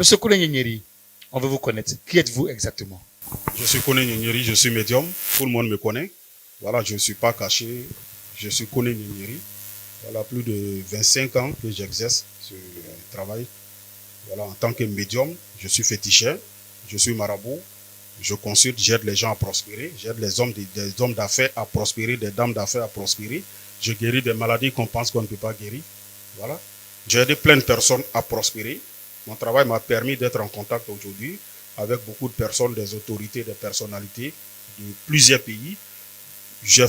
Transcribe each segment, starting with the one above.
Monsieur Koulé Nyeri, on veut vous connaître. Qui êtes-vous exactement? Je suis Koné Nyeri, je suis médium. Tout le monde me connaît. Voilà, je ne suis pas caché. Je suis Koné Nyeri. Voilà, plus de 25 ans que j'exerce ce travail. Voilà, en tant que médium, je suis féticheur, je suis marabout. Je consulte, j'aide les gens à prospérer. J'aide les hommes, des hommes d'affaires à prospérer, des dames d'affaires à prospérer. Je guéris des maladies qu'on pense qu'on ne peut pas guérir. Voilà. J'ai aidé plein de personnes à prospérer. Mon travail m'a permis d'être en contact aujourd'hui avec beaucoup de personnes, des autorités, des personnalités de plusieurs pays. J'ai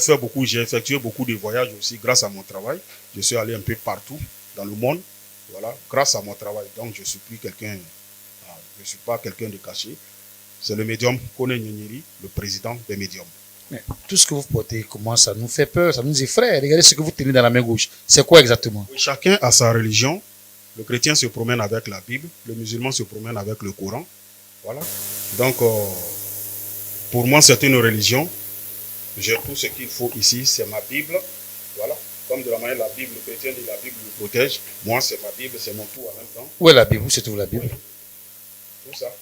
effectué beaucoup de voyages aussi grâce à mon travail. Je suis allé un peu partout dans le monde, voilà, grâce à mon travail. Donc je suis pas quelqu'un de caché. C'est le médium Koné Nyeri, le président des médiums. Mais tout ce que vous portez, comment ça nous fait peur, ça nous effraie. Regardez ce que vous tenez dans la main gauche. C'est quoi exactement? Chacun a sa religion. Le chrétien se promène avec la Bible, le musulman se promène avec le Coran. Voilà. Donc, pour moi, c'est une religion. J'ai tout ce qu'il faut ici, c'est ma Bible. Voilà. Comme de la manière la Bible, le chrétien dit la Bible le protège. Moi, c'est ma Bible, c'est mon tout en même temps. Où est la Bible? Où se trouve la Bible? Oui. Tout ça.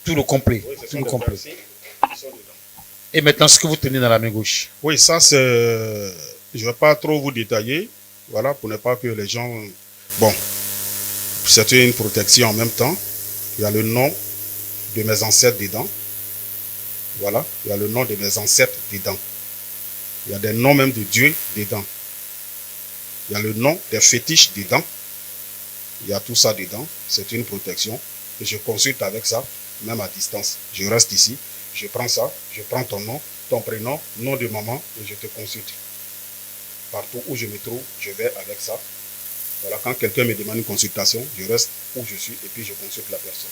Tout le complet. Oui, tout le complet. Qui sont dedans. Et maintenant, ce que vous tenez dans la main gauche? Oui, ça c'est... Je ne vais pas trop vous détailler. Voilà, pour ne pas que les gens... Bon, c'est une protection en même temps. Il y a le nom de mes ancêtres dedans. Voilà, il y a le nom de mes ancêtres dedans. Il y a des noms même de Dieu dedans. Il y a le nom des fétiches dedans. Il y a tout ça dedans. C'est une protection. Et je consulte avec ça, même à distance. Je reste ici, je prends ça, je prends ton nom, ton prénom, nom de maman, et je te consulte. Partout où je me trouve, je vais avec ça. Voilà, quand quelqu'un me demande une consultation, je reste où je suis et puis je consulte la personne.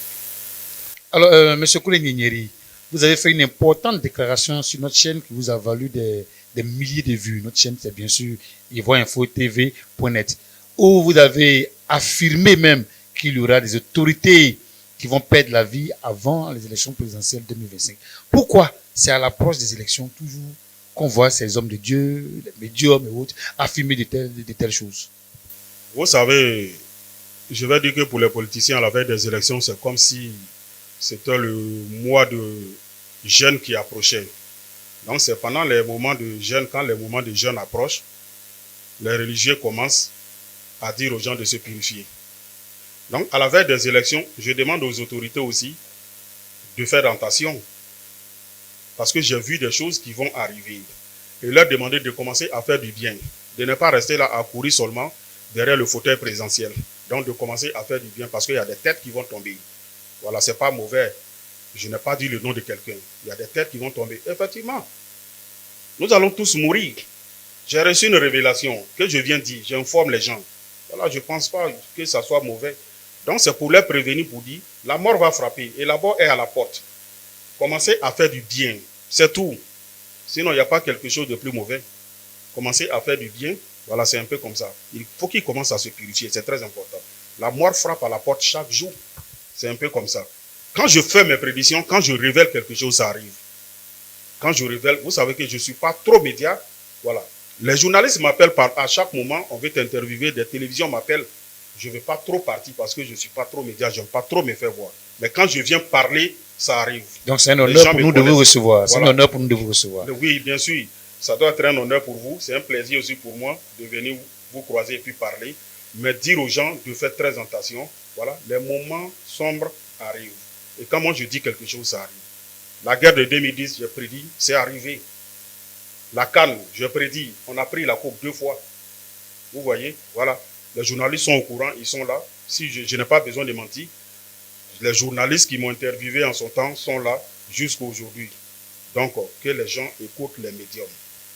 Alors, M. Koulé Nyeri, vous avez fait une importante déclaration sur notre chaîne qui vous a valu des milliers de vues. Notre chaîne, c'est bien sûr ivoireinfotv.net, où vous avez affirmé même qu'il y aura des autorités qui vont perdre la vie avant les élections présidentielles 2025. Pourquoi c'est à l'approche des élections toujours qu'on voit ces hommes de Dieu, les médiums et autres, affirmer de telles choses? Vous savez, je vais dire que pour les politiciens, à la veille des élections, c'est comme si c'était le mois de jeûne qui approchait. Donc c'est pendant les moments de jeûne, quand les moments de jeûne approchent, les religieux commencent à dire aux gens de se purifier. Donc à la veille des élections, je demande aux autorités aussi de faire attention. Parce que j'ai vu des choses qui vont arriver. Et leur demander de commencer à faire du bien. De ne pas rester là à courir seulement derrière le fauteuil présidentiel. Donc de commencer à faire du bien parce qu'il y a des têtes qui vont tomber. Voilà, c'est pas mauvais. Je n'ai pas dit le nom de quelqu'un. Il y a des têtes qui vont tomber. Effectivement, nous allons tous mourir. J'ai reçu une révélation que je viens dire. J'informe les gens. Voilà, je ne pense pas que ça soit mauvais. Donc c'est pour les prévenir, pour dire, la mort va frapper et la mort est à la porte. Commencez à faire du bien. C'est tout. Sinon, il n'y a pas quelque chose de plus mauvais. Commencez à faire du bien. Voilà, c'est un peu comme ça. Il faut qu'il commence à se purifier. C'est très important. La mort frappe à la porte chaque jour. C'est un peu comme ça. Quand je fais mes prédictions, quand je révèle quelque chose, ça arrive. Quand je révèle, vous savez que je ne suis pas trop média. Voilà. Les journalistes m'appellent à chaque moment, on veut t'interviewer, des télévisions m'appellent. Je ne vais pas trop partir parce que je ne suis pas trop média, je n'aime pas trop me faire voir. Mais quand je viens parler, ça arrive. Donc c'est un honneur pour nous de vous recevoir. C'est un honneur pour nous de vous recevoir. Oui, bien sûr. Ça doit être un honneur pour vous. C'est un plaisir aussi pour moi de venir vous croiser et puis parler. Mais dire aux gens de faire très attention. Voilà, les moments sombres arrivent. Et quand moi je dis quelque chose, ça arrive. La guerre de 2010, j'ai prédit, c'est arrivé. La CAN, je prédis, on a pris la coupe 2 fois. Vous voyez, voilà. Les journalistes sont au courant, ils sont là. Si je n'ai pas besoin de mentir, les journalistes qui m'ont interviewé en son temps sont là jusqu'à aujourd'hui. Donc, que les gens écoutent les médiums.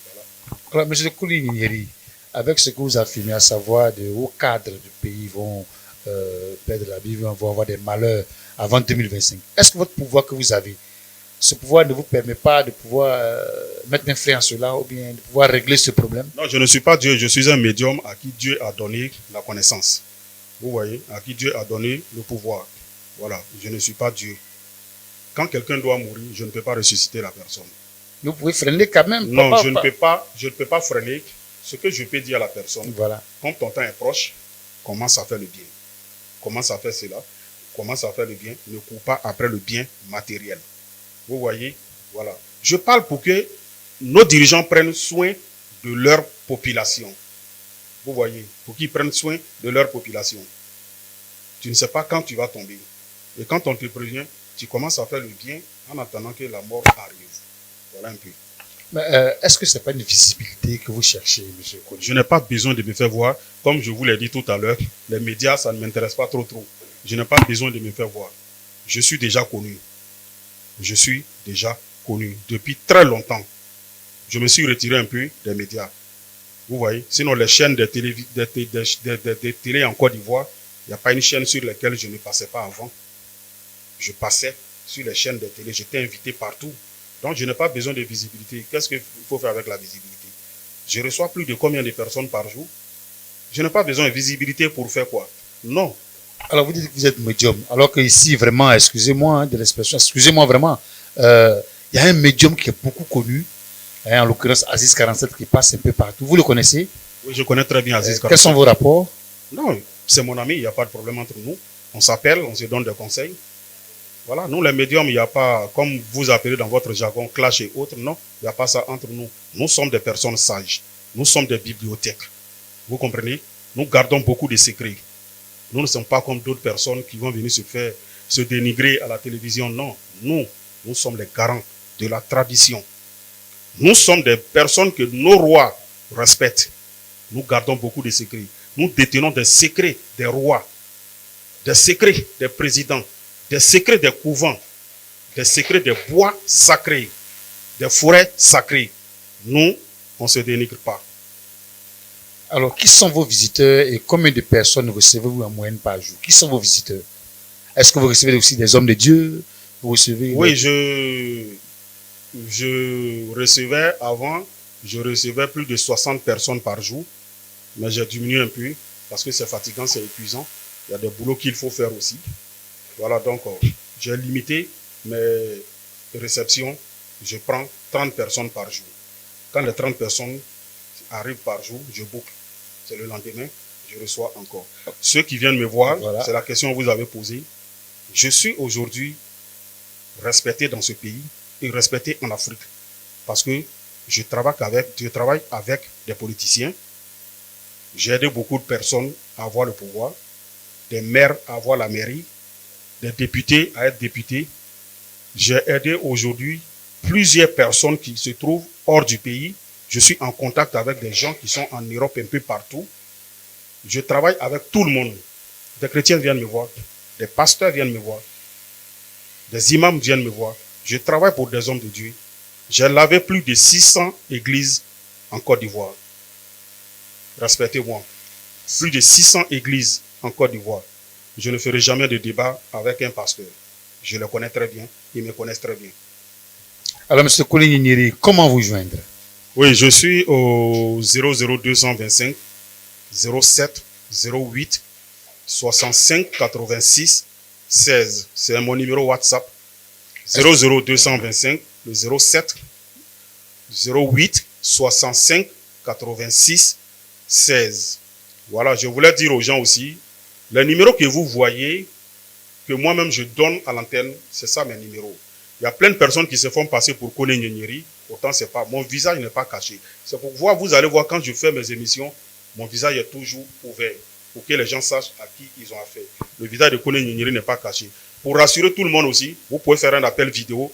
Voilà. Alors, M. Koulé Nyeri, avec ce que vous affirmez, à savoir de hauts cadres du pays vont perdre la vie, vont avoir des malheurs avant 2025, est-ce que votre pouvoir que vous avez, ce pouvoir ne vous permet pas de pouvoir mettre un frein à cela ou bien de pouvoir régler ce problème? Non, je ne suis pas Dieu, je suis un médium à qui Dieu a donné la connaissance. Vous voyez, à qui Dieu a donné le pouvoir. Voilà, je ne suis pas Dieu. Quand quelqu'un doit mourir, je ne peux pas ressusciter la personne. Vous pouvez freiner quand même. Non, je ne peux pas freiner. Ce que je peux dire à la personne, voilà. Quand ton temps est proche, commence à faire le bien. Commence à faire cela. commence à faire le bien, ne court pas après le bien matériel. Vous voyez, voilà. Je parle pour que nos dirigeants prennent soin de leur population. Vous voyez, pour qu'ils prennent soin de leur population. Tu ne sais pas quand tu vas tomber. Et quand on te prévient, tu commences à faire le bien en attendant que la mort arrive. Voilà un peu. Mais est-ce que ce n'est pas une visibilité que vous cherchez, M. Kony? Je n'ai pas besoin de me faire voir. Comme je vous l'ai dit tout à l'heure, les médias, ça ne m'intéresse pas trop. Je n'ai pas besoin de me faire voir. Je suis déjà connu. Je suis déjà connu depuis très longtemps. Je me suis retiré un peu des médias. Vous voyez, sinon les chaînes de télé en Côte d'Ivoire, il n'y a pas une chaîne sur laquelle je ne passais pas avant. Je passais sur les chaînes de télé, j'étais invité partout. Donc je n'ai pas besoin de visibilité. Qu'est-ce qu'il faut faire avec la visibilité? Je reçois plus de combien de personnes par jour? Je n'ai pas besoin de visibilité pour faire quoi? Non. Alors vous dites que vous êtes médium, alors que ici vraiment, excusez-moi de l'expression, excusez-moi vraiment, il y a un médium qui est beaucoup connu, en l'occurrence Aziz 47 qui passe un peu partout. Vous le connaissez? Oui, je connais très bien Aziz 47. Quels sont vos rapports? Non, c'est mon ami, il n'y a pas de problème entre nous. On s'appelle, on se donne des conseils. Voilà, nous les médiums, il n'y a pas, comme vous appelez dans votre jargon, clash et autres, non, il n'y a pas ça entre nous. Nous sommes des personnes sages, nous sommes des bibliothéques. Vous comprenez? Nous gardons beaucoup de secrets. Nous ne sommes pas comme d'autres personnes qui vont venir se dénigrer à la télévision. Non, nous sommes les garants de la tradition. Nous sommes des personnes que nos rois respectent. Nous gardons beaucoup de secrets. Nous détenons des secrets des rois, des secrets des présidents, des secrets des couvents, des secrets des bois sacrés, des forêts sacrées. Nous, on ne se dénigre pas. Alors, qui sont vos visiteurs et combien de personnes recevez-vous en moyenne par jour? Qui sont vos visiteurs? Est-ce que vous recevez aussi des hommes de Dieu? Vous recevez Oui, je recevais avant, je recevais plus de 60 personnes par jour, mais j'ai diminué un peu parce que c'est fatigant, c'est épuisant. Il y a des boulots qu'il faut faire aussi. Voilà, donc j'ai limité mes réceptions. Je prends 30 personnes par jour. Quand les 30 personnes arrivent par jour, je boucle. C'est le lendemain, je reçois encore. Ceux qui viennent me voir, voilà. C'est la question que vous avez posée. Je suis aujourd'hui respecté dans ce pays et respecté en Afrique. Parce que je travaille avec des politiciens. J'ai aidé beaucoup de personnes à avoir le pouvoir, des maires à avoir la mairie, des députés à être députés. J'ai aidé aujourd'hui plusieurs personnes qui se trouvent hors du pays. Je suis en contact avec des gens qui sont en Europe un peu partout. Je travaille avec tout le monde. Des chrétiens viennent me voir, des pasteurs viennent me voir, des imams viennent me voir. Je travaille pour des hommes de Dieu. J'ai lavé plus de 600 églises en Côte d'Ivoire. Respectez-moi. Plus de 600 églises en Côte d'Ivoire. Je ne ferai jamais de débat avec un pasteur. Je le connais très bien. Ils me connaissent très bien. Alors, M. Kony Nyeri, comment vous joindre? Oui, je suis au 00225 07 08 65 86 16. C'est mon numéro WhatsApp. 00225 le 07 08 65 86 16. Voilà, je voulais dire aux gens aussi, les numéros que vous voyez, que moi-même je donne à l'antenne, c'est ça mes numéros. Il y a plein de personnes qui se font passer pour Kony Nyeri, pourtant c'est pas, mon visage n'est pas caché. C'est pour voir, vous allez voir quand je fais mes émissions, mon visage est toujours ouvert, pour que les gens sachent à qui ils ont affaire. Le visage de Kony Nyeri n'est pas caché. Pour rassurer tout le monde aussi, vous pouvez faire un appel vidéo.